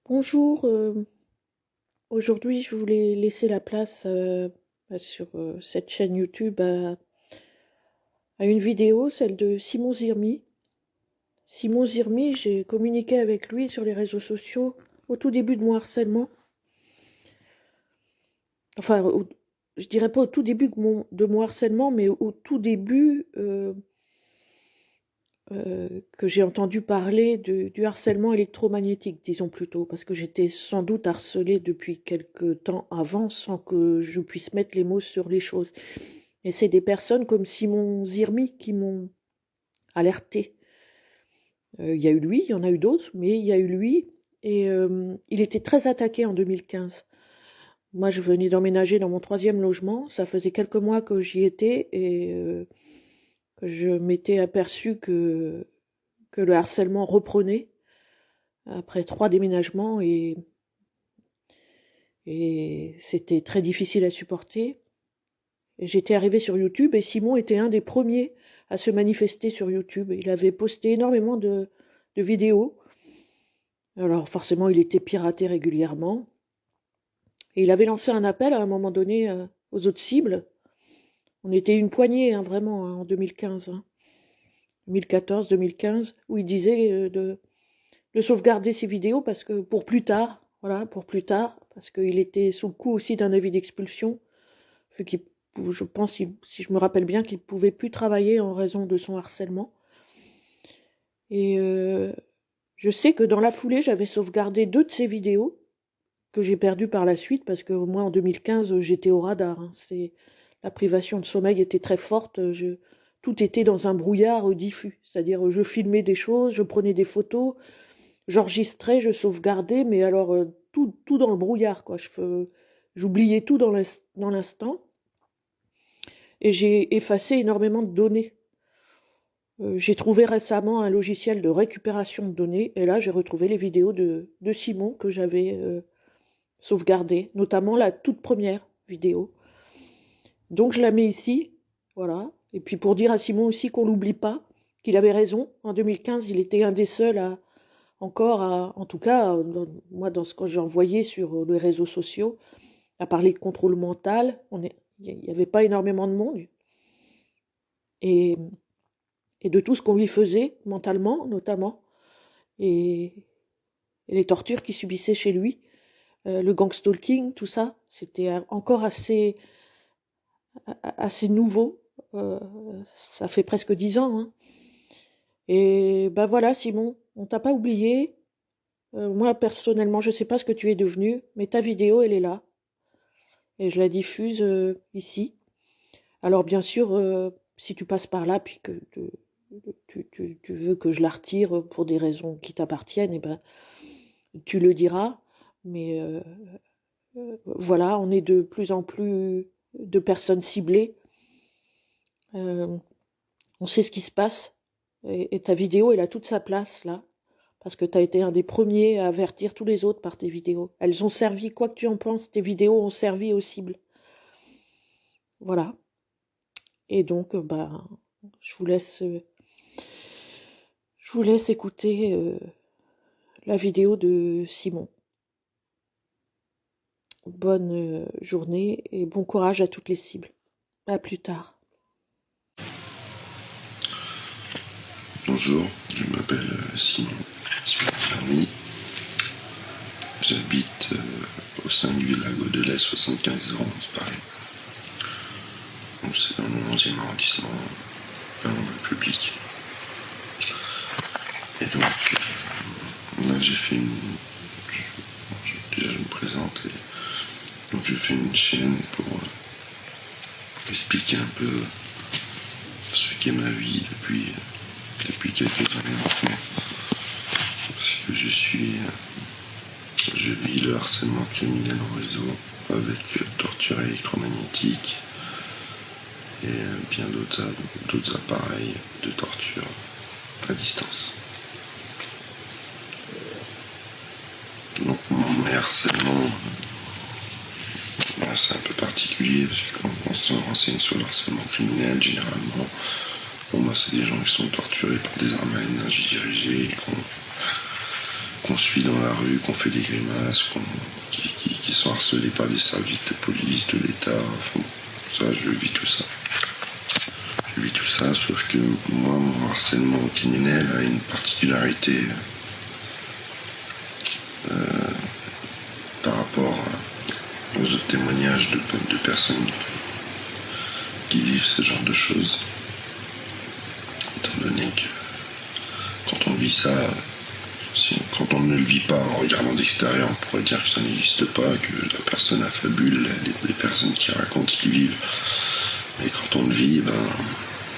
Bonjour, aujourd'hui je voulais laisser la place sur cette chaîne YouTube à une vidéo, celle de Simon Zirmi. Simon Zirmi, j'ai communiqué avec lui sur les réseaux sociaux au tout début de mon harcèlement. Enfin, je dirais pas au tout début de mon harcèlement, mais au tout début que j'ai entendu parler du harcèlement électromagnétique, disons plutôt, parce que j'étais sans doute harcelée depuis quelque temps avant sans que je puisse mettre les mots sur les choses. Et c'est des personnes comme Simon Zirmi qui m'ont alerté. Il y a eu lui, il y en a eu d'autres, mais il y a eu lui, et il était très attaqué en 2015. Moi, je venais d'emménager dans mon 3e logement, ça faisait quelques mois que j'y étais, et que je m'étais aperçu que le harcèlement reprenait après 3 déménagements et c'était très difficile à supporter. Et j'étais arrivée sur YouTube et Simon était un des premiers à se manifester sur YouTube. Il avait posté énormément de vidéos. Alors forcément, il était piraté régulièrement. Et il avait lancé un appel à un moment donné aux autres cibles. On était une poignée, hein, vraiment, hein, en 2015. Hein. 2014, 2015, où il disait de sauvegarder ses vidéos parce que pour plus tard, voilà, pour plus tard, parce qu'il était sous le coup aussi d'un avis d'expulsion, vu qu'il, je pense, si je me rappelle bien, qu'il pouvait plus travailler en raison de son harcèlement. Et je sais que dans la foulée, j'avais sauvegardé 2 de ses vidéos que j'ai perdues par la suite parce que moi, en 2015, j'étais au radar. Hein. La privation de sommeil était très forte. Tout était dans un brouillard diffus, c'est-à-dire je filmais des choses, je prenais des photos. J'enregistrais, je sauvegardais, mais alors tout dans le brouillard, quoi. J'oubliais tout dans l'instant. Et j'ai effacé énormément de données. J'ai trouvé récemment un logiciel de récupération de données, et là j'ai retrouvé les vidéos de Simon que j'avais sauvegardées, notamment la toute première vidéo. Donc je la mets ici, voilà. Et puis pour dire à Simon aussi qu'on l'oublie pas, qu'il avait raison. En 2015, il était un des seuls en tout cas, moi, dans ce que j'ai envoyé sur les réseaux sociaux, à parler de contrôle mental, il n'y avait pas énormément de monde. Et, et de tout ce qu'on lui faisait, mentalement, notamment, et les tortures qu'il subissait chez lui, le gangstalking, tout ça, c'était encore assez nouveau. Euh, Ça fait presque 10 ans. Hein. Et ben voilà, Simon, on t'a pas oublié. Moi, personnellement, je sais pas ce que tu es devenu, mais ta vidéo, elle est là. Et je la diffuse ici. Alors bien sûr, si tu passes par là, puis que tu veux que je la retire pour des raisons qui t'appartiennent, eh ben, tu le diras. Mais voilà, on est de plus en plus de personnes ciblées. Euh, on sait ce qui se passe. Et ta vidéo, elle a toute sa place là. Parce que tu as été un des premiers à avertir tous les autres par tes vidéos. Elles ont servi, quoi que tu en penses, tes vidéos ont servi aux cibles. Voilà. Et donc, bah, je vous laisse, écouter la vidéo de Simon. Bonne journée et bon courage à toutes les cibles. À plus tard. Bonjour, je m'appelle Simon Zirmi. J'habite au sein du lago de l'Est 75-11 Paris. Donc c'est dans le 11e arrondissement, dans le République. Et donc là j'ai fait déjà je me présente. Donc je fais une chaîne pour expliquer un peu ce qu'est ma vie depuis quelques années maintenant. Parce que je vis le harcèlement criminel en réseau avec torture électromagnétique et bien d'autres appareils de torture à distance. Donc mon harcèlement, c'est un peu particulier parce que quand on se renseigne sur le harcèlement criminel, généralement, c'est des gens qui sont torturés par des armes à énergie dirigée, qu'on qu'on suit dans la rue, qu'on fait des grimaces, qui sont harcelés par des services de police, de l'État. Enfin, ça, je vis tout ça. Je vis tout ça, sauf que moi, mon harcèlement criminel a une particularité par rapport aux autres témoignages de personnes qui vivent ce genre de choses. Étant donné que quand on vit ça, quand on ne le vit pas en regardant d'extérieur, on pourrait dire que ça n'existe pas, que la personne affabule les personnes qui racontent ce qu'ils vivent. Mais quand on le vit,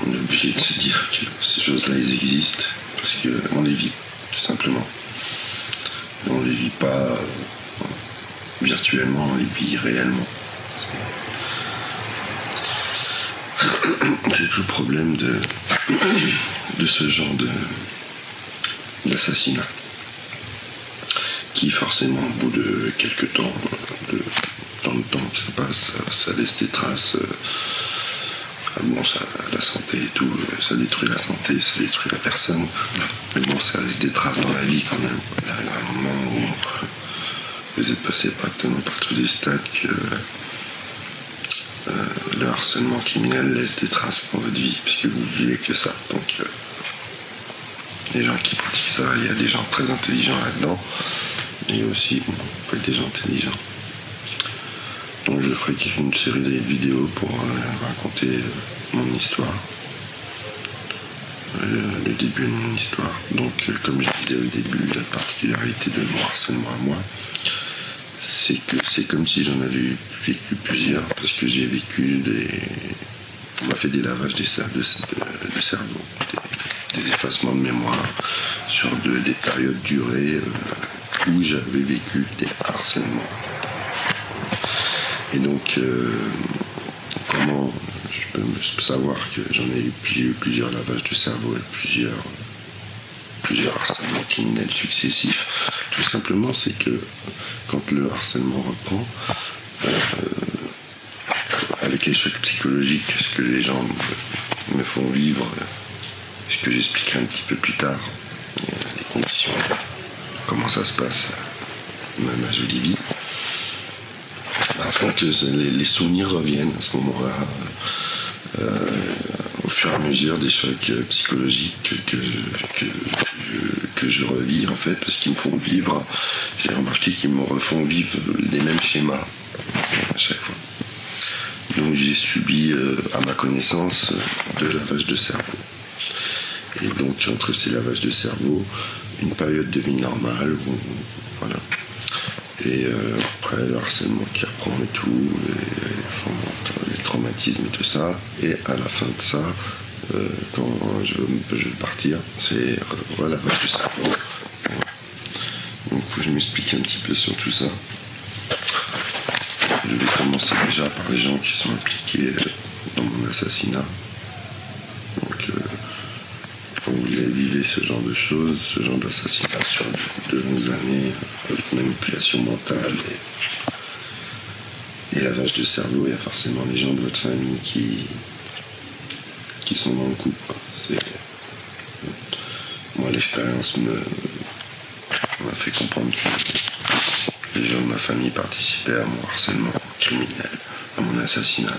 on est obligé de se dire que ces choses-là, elles existent, parce qu'on les vit, tout simplement. Et on ne les vit pas virtuellement, on les vit réellement. C'est tout le problème de ce genre d'assassinat, qui forcément, au bout de quelques temps, dans le temps que ça passe, ça laisse des traces. Bon, ça, la santé et tout, ça détruit la santé, ça détruit la personne, mais bon, ça laisse des traces dans la vie quand même. Il arrive un moment où vous êtes passé pratiquement par tous les stades que le harcèlement criminel laisse des traces dans votre vie, puisque vous vivez que ça. Donc, les gens qui pratiquent ça, il y a des gens très intelligents là-dedans, et aussi, des gens intelligents. Donc je ferai une série de vidéos pour raconter mon histoire, le début de mon histoire. Donc comme je disais au début, la particularité de mon harcèlement à moi, c'est que c'est comme si j'en avais vécu plusieurs, parce que j'ai vécu on m'a fait des lavages de cerveau, des effacements de mémoire sur des périodes durées où j'avais vécu des harcèlements. Et donc, comment je peux savoir que j'ai eu plusieurs lavages de cerveau et plusieurs harcèlements criminels successifs? Tout simplement, c'est que quand le harcèlement reprend, avec les chocs psychologiques, ce que les gens me font vivre, ce que j'expliquerai un petit peu plus tard, les conditions, comment ça se passe, ma jolie vie. Afin que les souvenirs reviennent à ce moment-là, au fur et à mesure des chocs psychologiques que je revis en fait, parce qu'ils me font vivre, j'ai remarqué qu'ils me refont vivre les mêmes schémas à chaque fois. Donc j'ai subi, à ma connaissance, 2 lavages de cerveau. Et donc entre ces lavages de cerveau, une période de vie normale, voilà. Et après le harcèlement qui reprend et tout, les traumatismes et tout ça. Et à la fin de ça, quand je veux partir, c'est relavage du cerveau. Donc faut que je m'explique un petit peu sur tout ça. Je vais commencer déjà par les gens qui sont impliqués dans mon assassinat. Donc quand vous vivez ce genre de choses, ce genre d'assassinat sur de longues années, avec manipulation mentale et lavage de cerveau, il y a forcément les gens de votre famille qui sont dans le coup. Moi, l'expérience m'a fait comprendre que les gens de ma famille participaient à mon harcèlement criminel, à mon assassinat.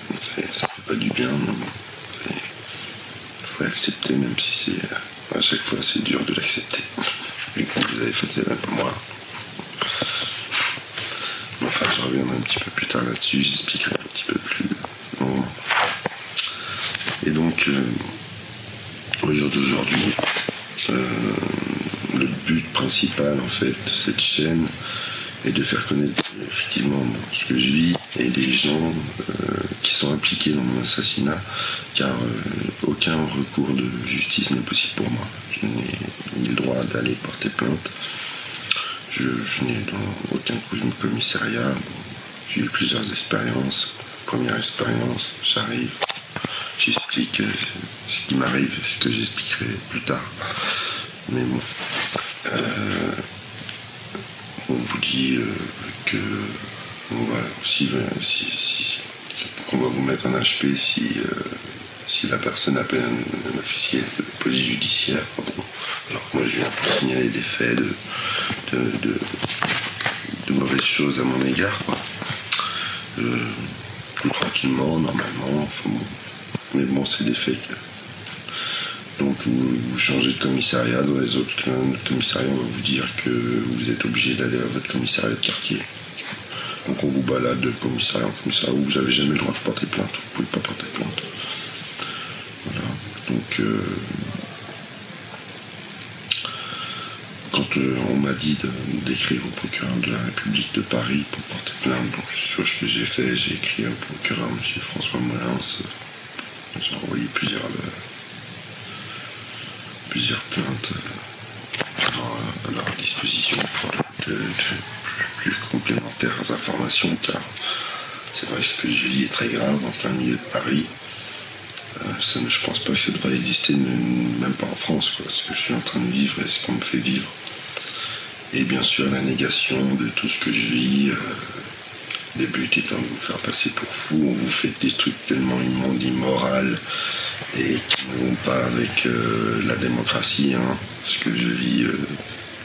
Ça fait pas du bien, mais bon. Il faut l'accepter, même si à chaque fois c'est dur de l'accepter. Et quand vous avez fait, c'est même pas moi. Enfin, je reviendrai un petit peu plus tard là-dessus, j'expliquerai un petit peu plus longuement. Et donc, au jour d'aujourd'hui, le but principal en fait de cette chaîne est de faire connaître effectivement ce que je vis et les gens qui sont impliqués dans mon assassinat, car aucun recours de justice n'est possible pour moi. Je n'ai ni le droit d'aller porter plainte, je n'ai dans aucun commissariat. J'ai eu plusieurs expériences. Première expérience, j'arrive, j'explique ce qui m'arrive, ce que j'expliquerai plus tard. Mais bon, on vous dit que on va qu'on va vous mettre un HP si la personne appelle un officier de police judiciaire. Bon, Alors que moi je viens pour signaler des faits de mauvaises choses à mon égard, quoi. Tout tranquillement, normalement, enfin, bon. Mais bon, c'est des faits que... Donc vous changez de commissariat, dans les autres commissariats on va vous dire que vous êtes obligé d'aller à votre commissariat de quartier. Donc on vous balade de commissariat en commissariat où vous n'avez jamais le droit de porter plainte, vous ne pouvez pas porter plainte. Voilà, donc quand on m'a dit d'écrire au procureur de la République de Paris pour porter plainte, donc c'est ce que j'ai fait, j'ai écrit au procureur M. François Molins, j'ai envoyé plusieurs plaintes à leur disposition pour de plus complémentaires informations, car c'est vrai que ce que je vis est très grave en plein milieu de Paris. Je pense pas que ça devrait exister, même pas en France, quoi, ce que je suis en train de vivre et ce qu'on me fait vivre. Et bien sûr la négation de tout ce que je vis, les buts étant de vous faire passer pour fou, on vous fait des trucs tellement immondes, immoraux, et qui ne vont pas avec la démocratie, hein. Ce que je vis,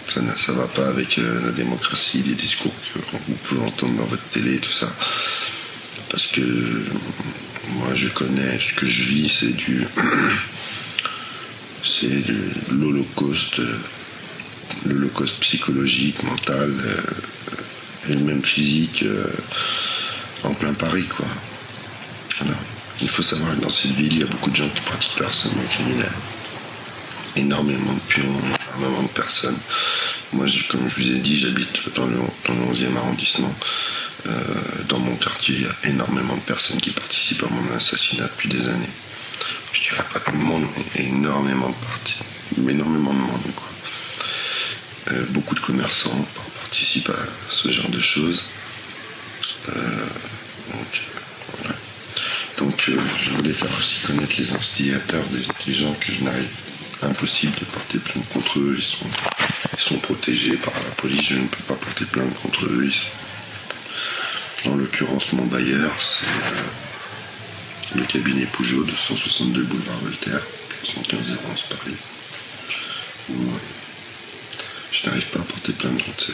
ça va pas avec la démocratie, les discours que vous pouvez entendre dans votre télé, tout ça. Parce que moi je connais ce que je vis, c'est l'holocauste psychologique, mental et même physique en plein Paris, quoi. Voilà. Il faut savoir que dans cette ville, il y a beaucoup de gens qui pratiquent le harcèlement criminel. Énormément de pions, énormément de personnes. Moi, comme je vous ai dit, j'habite dans le 11e arrondissement. Dans mon quartier, il y a énormément de personnes qui participent à mon assassinat depuis des années. Je dirais pas tout le monde, mais énormément de monde, quoi. Beaucoup de commerçants participent à ce genre de choses. Voilà. Donc je voulais faire aussi connaître les instigateurs, des gens que je n'arrive, impossible de porter plainte contre eux. Ils sont protégés par la police, je ne peux pas porter plainte contre eux. En l'occurrence, mon bailleur, c'est le cabinet Peugeot de 162 boulevard Voltaire, 7501 Paris, où je n'arrive pas à porter plainte contre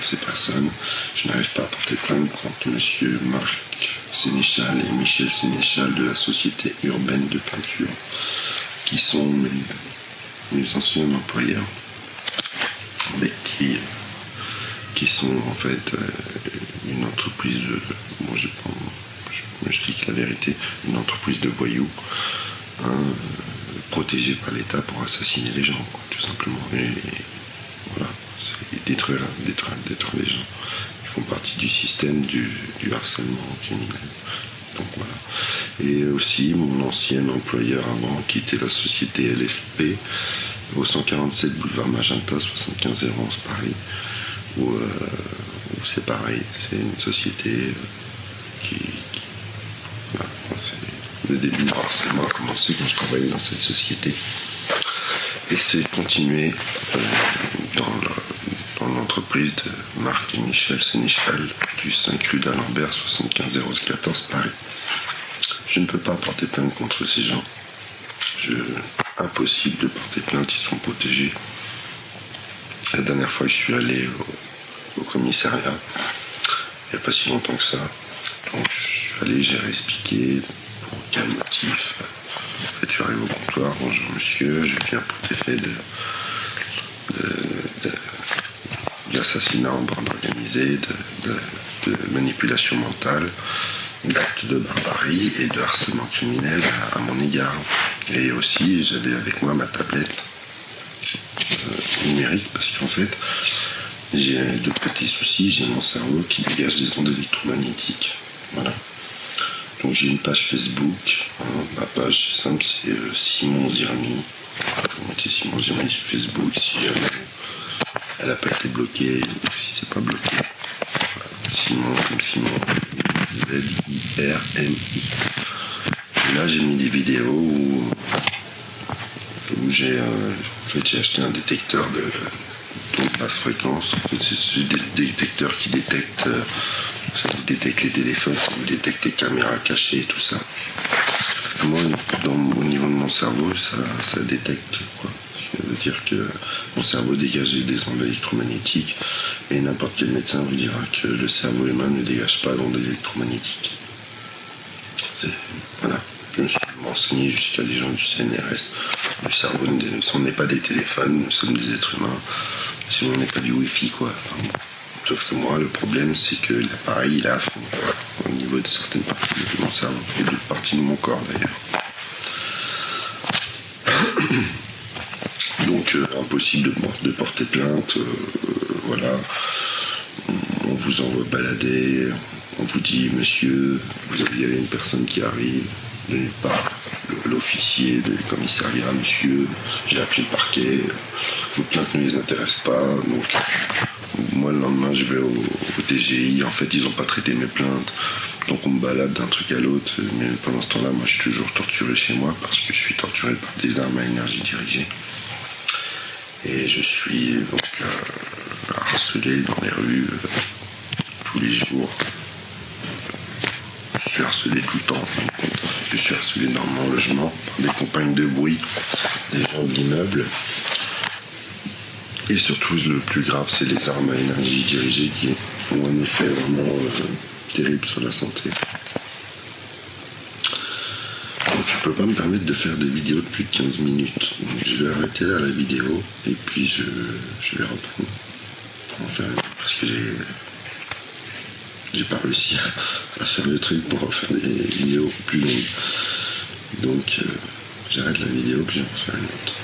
ces personnes. Je n'arrive pas à porter plainte contre monsieur Marc Sénéchal et Michel Sénéchal de la société urbaine de peinture, qui sont mes anciens employeurs, avec qui sont en fait une entreprise de, bon, je dis que la vérité, une entreprise de voyous, protégée par l'État pour assassiner les gens, quoi, tout simplement. Et voilà, c'est détruire les gens. Ils font partie du système du harcèlement criminel. Donc voilà. Et aussi mon ancien employeur avant, qui était la société LFP, au 147 boulevard Magenta, 7501 Paris, où c'est pareil, c'est une société voilà, le début du harcèlement a commencé quand je travaillais dans cette société, et c'est continué dans l'entreprise de Marc et Michel Sénéchal du 5 rue d'Alembert, 75 Paris. Je ne peux pas porter plainte contre ces gens. Impossible de porter plainte, ils sont protégés. La dernière fois que je suis allé au commissariat, il n'y a pas si longtemps que ça, donc je suis allé, j'ai réexpliqué pour quel motif. En fait, je suis arrivé au comptoir, bonjour monsieur, je viens pour des faits d'assassinat en bande organisée, de manipulation mentale, d'actes de barbarie et de harcèlement criminel à mon égard. Et aussi, j'avais avec moi ma tablette numérique, parce qu'en fait, j'ai de petits soucis, j'ai mon cerveau qui dégage des ondes électromagnétiques. Voilà. Donc j'ai une page Facebook, ma page c'est simple, c'est Simon Zirmi. Vous mettez Simon Zirmi sur Facebook, si jamais elle n'a pas été bloquée, ou si c'est pas bloqué. Voilà. Simon comme Simon, Z-I-R-M-I. Et là j'ai mis des vidéos où j'ai acheté un détecteur de basse fréquence. C'est des détecteurs qui détectent, ça vous détecte les téléphones, ça vous détecte les caméras cachées, tout ça. Moi, au niveau de mon cerveau, ça détecte quoi. Ça veut dire que mon cerveau dégage des ondes électromagnétiques et n'importe quel médecin vous dira que le cerveau humain ne dégage pas d'ondes électromagnétiques. Voilà. Je me suis renseigné jusqu'à des gens du CNRS. Le cerveau, on n'est pas des téléphones, nous sommes des êtres humains. Si on n'est pas du Wi-Fi, quoi. Enfin, sauf que moi, le problème, c'est que l'appareil, il est à fond, au niveau de certaines parties de mon cerveau et d'autres parties de mon corps, d'ailleurs. Donc, impossible de porter plainte. Voilà. On vous envoie balader. On vous dit, monsieur, il y a une personne qui arrive. De nulle part. L'officier du commissariat, monsieur, j'ai appelé le parquet, vos plaintes ne les intéressent pas, donc moi le lendemain je vais au TGI, en fait ils n'ont pas traité mes plaintes, donc on me balade d'un truc à l'autre, mais pendant ce temps-là, moi je suis toujours torturé chez moi, parce que je suis torturé par des armes à énergie dirigée, et je suis donc harcelé dans les rues tous les jours. Je suis harcelé tout le temps, je suis harcelé dans mon logement par des compagnes de bruit, des gens de l'immeuble. Et surtout, le plus grave, c'est les armes à énergie dirigée qui ont un effet vraiment terrible sur la santé. Donc je peux pas me permettre de faire des vidéos de plus de 15 minutes. Donc je vais arrêter là la vidéo et puis je vais reprendre pour en faire une, parce que j'ai pas réussi à faire le truc pour faire des vidéos plus longues. Donc j'arrête la vidéo puis j'en ferai une autre.